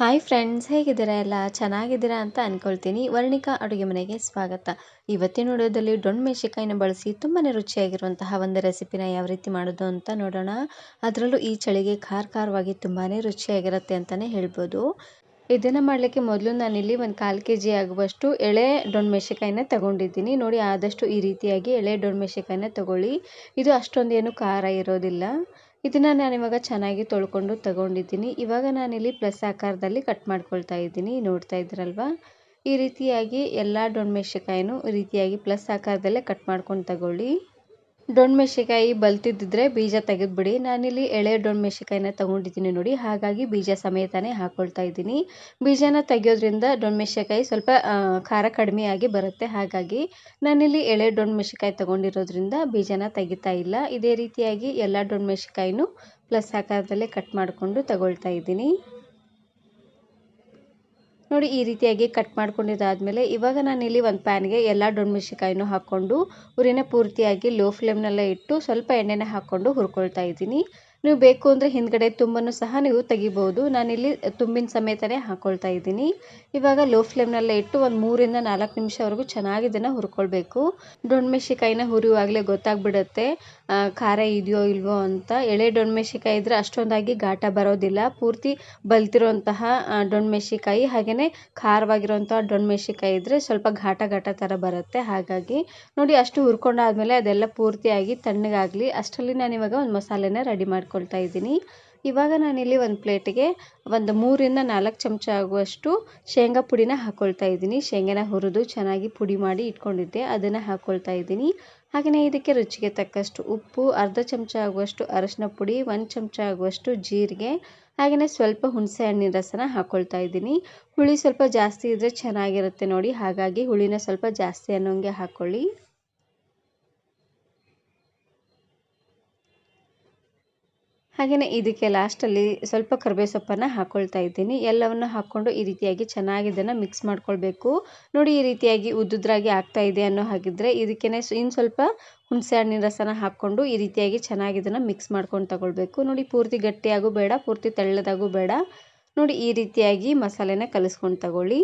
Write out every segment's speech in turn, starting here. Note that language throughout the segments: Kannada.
ಹಾಯ್ ಫ್ರೆಂಡ್ಸ್, ಹೇಗಿದ್ದೀರಾ? ಎಲ್ಲ ಚೆನ್ನಾಗಿದ್ದೀರಾ ಅಂತ ಅಂದ್ಕೊಳ್ತೀನಿ. ವರ್ಣಿಕಾ ಅಡುಗೆ ಮನೆಗೆ ಸ್ವಾಗತ. ಇವತ್ತಿನ ವಿಡಿಯೋದಲ್ಲಿ ಡೊಣ್ ಮೆಣಸಿನಕಾಯಿನ ಬಳಸಿ ತುಂಬಾ ರುಚಿಯಾಗಿರುವಂತಹ ಒಂದು ರೆಸಿಪಿನ ಯಾವ ರೀತಿ ಮಾಡೋದು ಅಂತ ನೋಡೋಣ. ಅದರಲ್ಲೂ ಈ ಚಳಿಗೆ ಖಾರವಾಗಿ ತುಂಬಾ ರುಚಿಯಾಗಿರುತ್ತೆ ಅಂತಲೇ ಹೇಳ್ಬೋದು. ಇದನ್ನು ಮಾಡಲಿಕ್ಕೆ ಮೊದಲು ನಾನಿಲ್ಲಿ ಒಂದು 1/4 kg ಆಗುವಷ್ಟು ಎಳೆ ಡೊಣ್ ಮೆಣಸಿನಕಾಯಿನ ತಗೊಂಡಿದ್ದೀನಿ. ನೋಡಿ, ಆದಷ್ಟು ಈ ರೀತಿಯಾಗಿ ಎಳೆ ಡೊಣ್ ಮೆಣಸಿನಕಾಯಿನ ತಗೊಳ್ಳಿ. ಇದು ಅಷ್ಟೊಂದೇನು ಖಾರ ಇರೋದಿಲ್ಲ. ಇದನ್ನು ನಾನಿವಾಗ ಚೆನ್ನಾಗಿ ತೊಳ್ಕೊಂಡು ತಗೊಂಡಿದ್ದೀನಿ. ಇವಾಗ ನಾನಿಲ್ಲಿ ಪ್ಲಸ್ ಆಕಾರದಲ್ಲಿ ಕಟ್ ಮಾಡ್ಕೊಳ್ತಾ ಇದ್ದೀನಿ. ನೋಡ್ತಾ ಇದ್ದೀರಲ್ವಾ, ಈ ರೀತಿಯಾಗಿ ಎಲ್ಲ ಡೊಣ್ ಮೆಣಸಿನಕಾಯಿನೂ ಈ ರೀತಿಯಾಗಿ ಪ್ಲಸ್ ಆಕಾರದಲ್ಲೇ ಕಟ್ ಮಾಡ್ಕೊಂಡು ತಗೊಳ್ಳಿ. ಡೊಣ್ ಮೆಣಸಿನಕಾಯಿ ಬಲ್ತಿದ್ದಿದ್ರೆ ಬೀಜ ತೆಗೆದುಬಿಡಿ. ನಾನಿಲ್ಲಿ ಎಳೆ ಡೊಣ್ ಮೆಣಸಿನಕಾಯಿನ ತಗೊಂಡಿದ್ದೀನಿ ನೋಡಿ, ಹಾಗಾಗಿ ಬೀಜ ಸಮೇತನೇ ಹಾಕ್ಕೊಳ್ತಾ ಇದ್ದೀನಿ. ಬೀಜನ ತೆಗೆಯೋದ್ರಿಂದ ಡೊಣ್ ಮೆಣಸಿನಕಾಯಿ ಸ್ವಲ್ಪ ಖಾರ ಕಡಿಮೆಯಾಗಿ ಬರುತ್ತೆ. ಹಾಗಾಗಿ ನಾನಿಲ್ಲಿ ಎಳೆ ಡೊಣ್ ಮೆಣಸಿನಕಾಯಿ ತಗೊಂಡಿರೋದ್ರಿಂದ ಬೀಜನ ತೆಗಿತಾ ಇಲ್ಲ. ಇದೇ ರೀತಿಯಾಗಿ ಎಲ್ಲ ಡೊಣ್ ಮೆಣಸಿನಕಾಯಿನೂ ಪ್ಲಸ್ ಆಕಾರದಲ್ಲೇ ಕಟ್ ಮಾಡಿಕೊಂಡು ತಗೊಳ್ತಾ ಇದ್ದೀನಿ. ನೋಡಿ, ಈ ರೀತಿಯಾಗಿ ಕಟ್ ಮಾಡ್ಕೊಂಡಿದ್ದಾದಮೇಲೆ ಇವಾಗ ನಾನಿಲ್ಲಿ ಒಂದು ಪ್ಯಾನ್ಗೆ ಎಲ್ಲ ಡೊಣ್ ಮೆಣಸಿನಕಾಯಿನೂ ಹಾಕ್ಕೊಂಡು ಉರಿನ ಪೂರ್ತಿಯಾಗಿ ಲೋ ಫ್ಲೇಮ್ನಲ್ಲೇ ಇಟ್ಟು ಸ್ವಲ್ಪ ಎಣ್ಣೆನ ಹಾಕ್ಕೊಂಡು ಹುರ್ಕೊಳ್ತಾ ಇದ್ದೀನಿ. ನೀವು ಬೇಕು ಅಂದರೆ ಹಿಂದ್ಗಡೆ ತುಂಬನ್ನು ಸಹ ನೀವು ತೆಗಿಬೋದು. ನಾನಿಲ್ಲಿ ತುಂಬಿನ ಸಮೇತನೇ ಹಾಕ್ಕೊಳ್ತಾ ಇದ್ದೀನಿ. ಇವಾಗ ಲೋ ಫ್ಲೇಮ್ನಲ್ಲೇ ಇಟ್ಟು ಒಂದು 3 ರಿಂದ 4 ನಿಮಿಷವರೆಗೂ ಚೆನ್ನಾಗಿ ಇದನ್ನು ಹುರ್ಕೊಳ್ಬೇಕು. ಡೊಣ್ ಮೆಣಸಿನಕಾಯಿನ ಹುರಿಯುವಾಗಲೇ ಗೊತ್ತಾಗ್ಬಿಡುತ್ತೆ ಖಾರ ಇದೆಯೋ ಇಲ್ವೋ ಅಂತ. ಎಳೆ ಡೊಣ್ ಮೆಣಸಿನಕಾಯಿ ಇದ್ದರೆ ಅಷ್ಟೊಂದಾಗಿ ಘಾಟ ಬರೋದಿಲ್ಲ. ಪೂರ್ತಿ ಬಲ್ತಿರುವಂತಹ ಡೊಣ್ ಮೆಣಸಿನಕಾಯಿ ಹಾಗೆಯೇ ಖಾರವಾಗಿರುವಂಥ ಡೊಣ್ ಮೆಣಸಿನಕಾಯಿ ಇದ್ದರೆ ಸ್ವಲ್ಪ ಘಾಟ ಥರ ಬರುತ್ತೆ. ಹಾಗಾಗಿ ನೋಡಿ, ಅಷ್ಟು ಹುರ್ಕೊಂಡಾದ್ಮೇಲೆ ಅದೆಲ್ಲ ಪೂರ್ತಿಯಾಗಿ ತಣ್ಣಗಾಗಲಿ. ಅಷ್ಟರಲ್ಲಿ ನಾನಿವಾಗ ಒಂದು ಮಸಾಲೆನ ರೆಡಿ ಮಾಡ್ಕೊಳ್ತಾ ಇದ್ದೀನಿ. ಇವಾಗ ನಾನಿಲ್ಲಿ ಒಂದು ಪ್ಲೇಟಿಗೆ ಒಂದು 3 ರಿಂದ 4 ಚಮಚ ಆಗುವಷ್ಟು ಶೇಂಗಾ ಪುಡಿನ ಹಾಕ್ಕೊಳ್ತಾ ಇದ್ದೀನಿ. ಶೇಂಗಾನ ಹುರಿದು ಚೆನ್ನಾಗಿ ಪುಡಿ ಮಾಡಿ ಇಟ್ಕೊಂಡಿದ್ದೆ, ಅದನ್ನು ಹಾಕ್ಕೊಳ್ತಾ ಇದ್ದೀನಿ. ಹಾಗೆಯೇ ಇದಕ್ಕೆ ರುಚಿಗೆ ತಕ್ಕಷ್ಟು ಉಪ್ಪು, ಅರ್ಧ ಚಮಚ ಆಗುವಷ್ಟು ಅರಶಿನ ಪುಡಿ, 1 ಚಮಚ ಆಗುವಷ್ಟು ಜೀರಿಗೆ, ಹಾಗೆಯೇ ಸ್ವಲ್ಪ ಹುಣಸೆ ಹಣ್ಣಿನ ರಸನ ಹಾಕ್ಕೊಳ್ತಾ ಇದ್ದೀನಿ. ಹುಳಿ ಸ್ವಲ್ಪ ಜಾಸ್ತಿ ಇದ್ದರೆ ಚೆನ್ನಾಗಿರುತ್ತೆ ನೋಡಿ, ಹಾಗಾಗಿ ಹುಳಿನ ಸ್ವಲ್ಪ ಜಾಸ್ತಿ ಅನ್ನೋಂಗೆ ಹಾಕ್ಕೊಳ್ಳಿ. ಹಾಗೆಯೇ ಇದಕ್ಕೆ ಲಾಸ್ಟಲ್ಲಿ ಸ್ವಲ್ಪ ಕರಿಬೇವು ಸೊಪ್ಪನ್ನು ಹಾಕ್ಕೊಳ್ತಾ ಇದ್ದೀನಿ. ಎಲ್ಲವನ್ನು ಹಾಕ್ಕೊಂಡು ಈ ರೀತಿಯಾಗಿ ಚೆನ್ನಾಗಿ ಇದನ್ನು ಮಿಕ್ಸ್ ಮಾಡ್ಕೊಳ್ಬೇಕು. ನೋಡಿ, ಈ ರೀತಿಯಾಗಿ ಉದ್ದುದ್ರಾಗಿ ಆಗ್ತಾ ಇದೆ ಅನ್ನೋ ಹಾಗಿದ್ರೆ ಇದಕ್ಕೇ ಇನ್ನು ಸ್ವಲ್ಪ ಹುಣಸೆ ಹಣ್ಣಿನ ರಸನ ಹಾಕ್ಕೊಂಡು ಈ ರೀತಿಯಾಗಿ ಚೆನ್ನಾಗಿ ಇದನ್ನು ಮಿಕ್ಸ್ ಮಾಡ್ಕೊಂಡು ತಗೊಳ್ಬೇಕು. ನೋಡಿ, ಪೂರ್ತಿ ಗಟ್ಟಿಯಾಗೂ ಬೇಡ, ಪೂರ್ತಿ ತೆಳ್ಳದಾಗೂ ಬೇಡ. ನೋಡಿ, ಈ ರೀತಿಯಾಗಿ ಮಸಾಲೆನ ಕಲಿಸ್ಕೊಂಡು ತಗೊಳ್ಳಿ.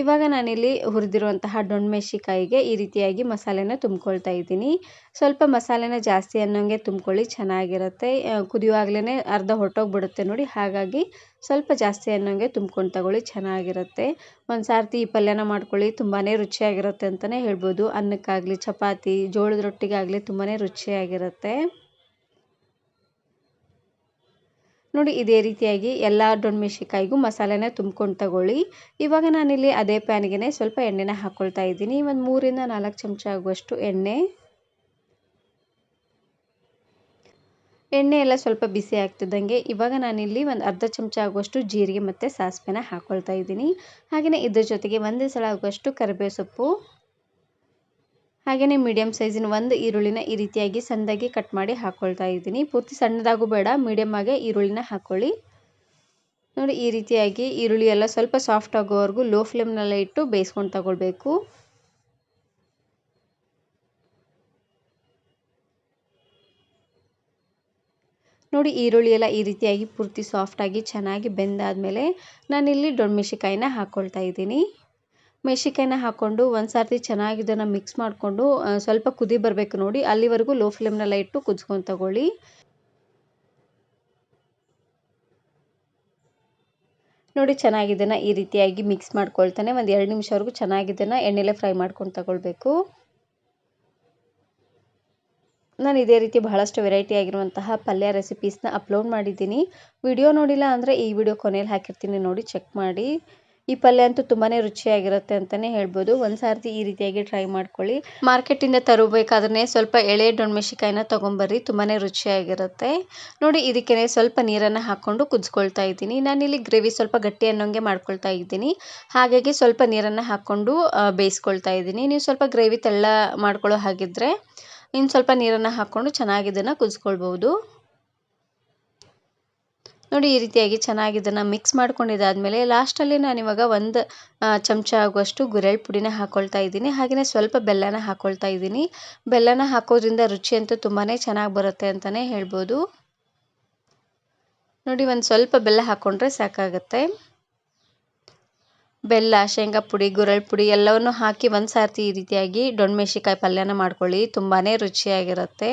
ಇವಾಗ ನಾನಿಲ್ಲಿ ಹುರಿದಿರುವಂತಹ ಡೊಣ್ ಮೆಣಸಿನಕಾಯಿಗೆ ಈ ರೀತಿಯಾಗಿ ಮಸಾಲೆನ ತುಂಬ್ಕೊಳ್ತಾ ಇದ್ದೀನಿ. ಸ್ವಲ್ಪ ಮಸಾಲೆನ ಜಾಸ್ತಿ ಅನ್ನೋಂಗೆ ತುಂಬ್ಕೊಳ್ಳಿ, ಚೆನ್ನಾಗಿರುತ್ತೆ. ಕುದಿಯುವಾಗಲೇ ಅರ್ಧ ಹೊರಟೋಗ್ಬಿಡುತ್ತೆ ನೋಡಿ, ಹಾಗಾಗಿ ಸ್ವಲ್ಪ ಜಾಸ್ತಿ ಅನ್ನೋಂಗೆ ತುಂಬ್ಕೊಂಡು ತಗೊಳ್ಳಿ, ಚೆನ್ನಾಗಿರುತ್ತೆ. ಒಂದು ಸಾರ್ತಿ ಈ ಪಲ್ಯನ ಮಾಡ್ಕೊಳ್ಳಿ, ತುಂಬಾ ರುಚಿಯಾಗಿರುತ್ತೆ ಅಂತಲೇ ಹೇಳ್ಬೋದು. ಅನ್ನಕ್ಕಾಗಲಿ, ಚಪಾತಿ, ಜೋಳದ ರೊಟ್ಟಿಗಾಗಲಿ ತುಂಬಾ ರುಚಿಯಾಗಿರುತ್ತೆ. ನೋಡಿ, ಇದೇ ರೀತಿಯಾಗಿ ಎಲ್ಲ ಡೊಣ್ ಮೆಣಸಿನಕಾಯಿಗೂ ಮಸಾಲೆನ ತುಂಬ್ಕೊಂಡು ತಗೊಳ್ಳಿ. ಇವಾಗ ನಾನಿಲ್ಲಿ ಅದೇ ಪ್ಯಾನ್ಗೆ ಸ್ವಲ್ಪ ಎಣ್ಣೆನ ಹಾಕ್ಕೊಳ್ತಾ ಇದ್ದೀನಿ. ಒಂದು 3 ರಿಂದ 4 ಚಮಚ ಆಗುವಷ್ಟು ಎಣ್ಣೆ ಎಲ್ಲ ಸ್ವಲ್ಪ ಬಿಸಿ ಆಗ್ತಿದ್ದಂಗೆ ಇವಾಗ ನಾನಿಲ್ಲಿ ಒಂದು ಅರ್ಧ ಚಮಚ ಆಗುವಷ್ಟು ಜೀರಿಗೆ ಮತ್ತು ಸಾಸಿವೆನ ಹಾಕ್ಕೊಳ್ತಾ ಇದ್ದೀನಿ. ಹಾಗೆಯೇ ಇದ್ರ ಜೊತೆಗೆ ಒಂದೇ ಸಲ ಆಗುವಷ್ಟು ಕರಿಬೇವು ಸೊಪ್ಪು, ಹಾಗೆಯೇ ಮೀಡಿಯಮ್ ಸೈಜಿನ ಒಂದು ಈರುಳ್ಳಿನ ಈ ರೀತಿಯಾಗಿ ಸಣ್ಣದಾಗಿ ಕಟ್ ಮಾಡಿ ಹಾಕ್ಕೊಳ್ತಾ ಇದ್ದೀನಿ. ಪೂರ್ತಿ ಸಣ್ಣದಾಗೂ ಬೇಡ, ಮೀಡಿಯಮ್ ಆಗಿ ಈರುಳ್ಳಿನ ಹಾಕ್ಕೊಳ್ಳಿ. ನೋಡಿ, ಈ ರೀತಿಯಾಗಿ ಈರುಳ್ಳಿ ಎಲ್ಲ ಸ್ವಲ್ಪ ಸಾಫ್ಟ್ ಆಗೋವರೆಗೂ ಲೋ ಫ್ಲೇಮ್ನಲ್ಲೇ ಇಟ್ಟು ಬೇಯಿಸ್ಕೊಂಡು ತಗೊಳ್ಬೇಕು. ನೋಡಿ, ಈರುಳ್ಳಿ ಎಲ್ಲ ಈ ರೀತಿಯಾಗಿ ಪೂರ್ತಿ ಸಾಫ್ಟಾಗಿ ಚೆನ್ನಾಗಿ ಬೆಂದಾದಮೇಲೆ ನಾನಿಲ್ಲಿ ಡೊಣ್ ಮೆಣಸಿನಕಾಯಿನ ಹಾಕ್ಕೊಳ್ತಾ ಇದ್ದೀನಿ. ಮೆಣಸಿನಕಾಯಿನ ಹಾಕ್ಕೊಂಡು ಒಂದು ಸಾರ್ತಿ ಚೆನ್ನಾಗಿ ಇದನ್ನು ಮಿಕ್ಸ್ ಮಾಡಿಕೊಂಡು ಸ್ವಲ್ಪ ಕುದಿ ಬರಬೇಕು ನೋಡಿ, ಅಲ್ಲಿವರೆಗೂ ಲೋ ಫ್ಲೇಮ್ನಲ್ಲೇ ಇಟ್ಟು ಕುದಿಸ್ಕೊಂಡು ತಗೊಳ್ಳಿ. ನೋಡಿ, ಚೆನ್ನಾಗಿ ಇದನ್ನು ಈ ರೀತಿಯಾಗಿ ಮಿಕ್ಸ್ ಮಾಡ್ಕೊಳ್ತಾನೆ ಒಂದು 2 ನಿಮಿಷವರೆಗೂ ಚೆನ್ನಾಗಿ ಇದನ್ನು ಎಣ್ಣೆಲೆ ಫ್ರೈ ಮಾಡ್ಕೊಂಡು ತಗೊಳ್ಬೇಕು. ನಾನು ಇದೇ ರೀತಿ ಬಹಳಷ್ಟು ವೆರೈಟಿ ಆಗಿರುವಂತಹ ಪಲ್ಯ ರೆಸಿಪೀಸ್ನ ಅಪ್ಲೋಡ್ ಮಾಡಿದ್ದೀನಿ. ವಿಡಿಯೋ ನೋಡಿಲ್ಲ ಅಂದರೆ ಈ ವಿಡಿಯೋ ಕೊನೆಯಲ್ಲಿ ಹಾಕಿರ್ತೀನಿ, ನೋಡಿ ಚೆಕ್ ಮಾಡಿ. ಈ ಪಲ್ಯ ಅಂತೂ ತುಂಬಾ ರುಚಿಯಾಗಿರುತ್ತೆ ಅಂತಲೇ ಹೇಳ್ಬೋದು. ಒಂದು ಸಾರ್ತಿ ಈ ರೀತಿಯಾಗಿ ಟ್ರೈ ಮಾಡ್ಕೊಳ್ಳಿ. ಮಾರ್ಕೆಟಿಂದ ತರಬೇಕಾದ್ರೆ ಸ್ವಲ್ಪ ಎಳೆ ಡೊಣ್ ಮೆಣಸಿನಕಾಯಿನ ತೊಗೊಂಬರ್ರಿ, ತುಂಬಾ ರುಚಿಯಾಗಿರುತ್ತೆ. ನೋಡಿ, ಇದಕ್ಕೆ ಸ್ವಲ್ಪ ನೀರನ್ನು ಹಾಕ್ಕೊಂಡು ಕುದಿಸ್ಕೊಳ್ತಾ ಇದ್ದೀನಿ. ನಾನಿಲ್ಲಿ ಗ್ರೇವಿ ಸ್ವಲ್ಪ ಗಟ್ಟಿ ಅನ್ನೋಂಗೆ ಮಾಡ್ಕೊಳ್ತಾ ಇದ್ದೀನಿ, ಹಾಗಾಗಿ ಸ್ವಲ್ಪ ನೀರನ್ನು ಹಾಕ್ಕೊಂಡು ಬೇಯಿಸ್ಕೊಳ್ತಾ ಇದ್ದೀನಿ. ನೀವು ಸ್ವಲ್ಪ ಗ್ರೇವಿ ತೆಳ್ಳ ಮಾಡ್ಕೊಳ್ಳೋ ಹಾಗಿದ್ರೆ ಇನ್ನು ಸ್ವಲ್ಪ ನೀರನ್ನು ಹಾಕ್ಕೊಂಡು ಚೆನ್ನಾಗಿ ಇದನ್ನು ಕುದಿಸ್ಕೊಳ್ಬೋದು. ನೋಡಿ, ಈ ರೀತಿಯಾಗಿ ಚೆನ್ನಾಗಿ ಇದನ್ನು ಮಿಕ್ಸ್ ಮಾಡ್ಕೊಂಡಿದ್ದಾದಮೇಲೆ ಲಾಸ್ಟಲ್ಲಿ ನಾನಿವಾಗ ಒಂದು ಚಮಚ ಆಗುವಷ್ಟು ಗುರೆಳ್ ಪುಡಿನ ಹಾಕ್ಕೊಳ್ತಾ ಇದ್ದೀನಿ. ಹಾಗೆಯೇ ಸ್ವಲ್ಪ ಬೆಲ್ಲನ ಹಾಕ್ಕೊಳ್ತಾ ಇದ್ದೀನಿ. ಬೆಲ್ಲನ ಹಾಕೋದ್ರಿಂದ ರುಚಿ ಅಂತೂ ತುಂಬಾ ಚೆನ್ನಾಗಿ ಬರುತ್ತೆ ಅಂತಲೇ ಹೇಳ್ಬೋದು. ನೋಡಿ ಒಂದು ಸ್ವಲ್ಪ ಬೆಲ್ಲ ಹಾಕ್ಕೊಂಡ್ರೆ ಸಾಕಾಗುತ್ತೆ. ಬೆಲ್ಲ, ಶೇಂಗಾ ಪುಡಿ, ಗುರಳ್ ಪುಡಿ ಎಲ್ಲವನ್ನು ಹಾಕಿ ಒಂದು ಸಾರ್ತಿ ಈ ರೀತಿಯಾಗಿ ದೊಣ್ಣಮೆಣಸಿಕಾಯಿ ಪಲ್ಯನ ಮಾಡ್ಕೊಳ್ಳಿ. ತುಂಬಾ ರುಚಿಯಾಗಿರುತ್ತೆ.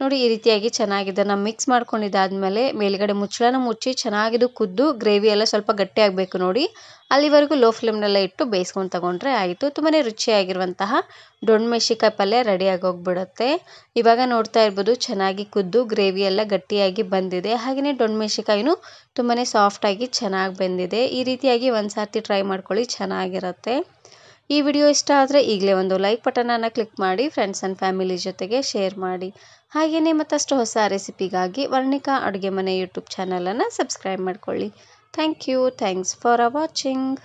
ನೋಡಿ ಈ ರೀತಿಯಾಗಿ ಚೆನ್ನಾಗಿದೆ. ನಾನು ಮಿಕ್ಸ್ ಮಾಡ್ಕೊಂಡಿದ್ದಾದಮೇಲೆ ಮೇಲ್ಗಡೆ ಮುಚ್ಚಳನ ಮುಚ್ಚಿ ಚೆನ್ನಾಗಿದು ಕುದ್ದು ಗ್ರೇವಿ ಎಲ್ಲ ಸ್ವಲ್ಪ ಗಟ್ಟಿ ಆಗಬೇಕು ನೋಡಿ. ಅಲ್ಲಿವರೆಗೂ ಲೋ ಫ್ಲೇಮ್ನಲ್ಲೇ ಇಟ್ಟು ಬೇಯಿಸ್ಕೊಂಡು ತಗೊಂಡ್ರೆ ಆಯಿತು. ತುಂಬಾ ರುಚಿಯಾಗಿರುವಂತಹ ದೊಣ್ಣಮೆಣಸಿಕಾಯಿ ಪಲ್ಯ ರೆಡಿಯಾಗಿ ಹೋಗ್ಬಿಡುತ್ತೆ. ಇವಾಗ ನೋಡ್ತಾ ಇರ್ಬೋದು ಚೆನ್ನಾಗಿ ಕುದ್ದು ಗ್ರೇವಿ ಎಲ್ಲ ಗಟ್ಟಿಯಾಗಿ ಬಂದಿದೆ. ಹಾಗೆಯೇ ದೊಣ್ಣಮೆಣಸಿಕಾಯಿನೂ ತುಂಬಾ ಸಾಫ್ಟಾಗಿ ಚೆನ್ನಾಗಿ ಬೆಂದಿದೆ. ಈ ರೀತಿಯಾಗಿ ಒಂದು ಸಾರ್ತಿ ಟ್ರೈ ಮಾಡ್ಕೊಳ್ಳಿ, ಚೆನ್ನಾಗಿರುತ್ತೆ. ಈ ವಿಡಿಯೋ ಇಷ್ಟ ಆದರೆ ಈಗಲೇ ಒಂದು ಲೈಕ್ ಬಟನನ್ನು ಕ್ಲಿಕ್ ಮಾಡಿ, ಫ್ರೆಂಡ್ಸ್ ಆ್ಯಂಡ್ ಫ್ಯಾಮಿಲಿ ಜೊತೆಗೆ ಶೇರ್ ಮಾಡಿ. ಹಾಗೆಯೇ ಮತ್ತಷ್ಟು ಹೊಸ ರೆಸಿಪಿಗಾಗಿ ವರ್ಣಿಕಾ ಅಡುಗೆ ಮನೆ ಯೂಟ್ಯೂಬ್ ಚಾನಲನ್ನು ಸಬ್ಸ್ಕ್ರೈಬ್ ಮಾಡ್ಕೊಳ್ಳಿ. Thank you. Thanks for watching.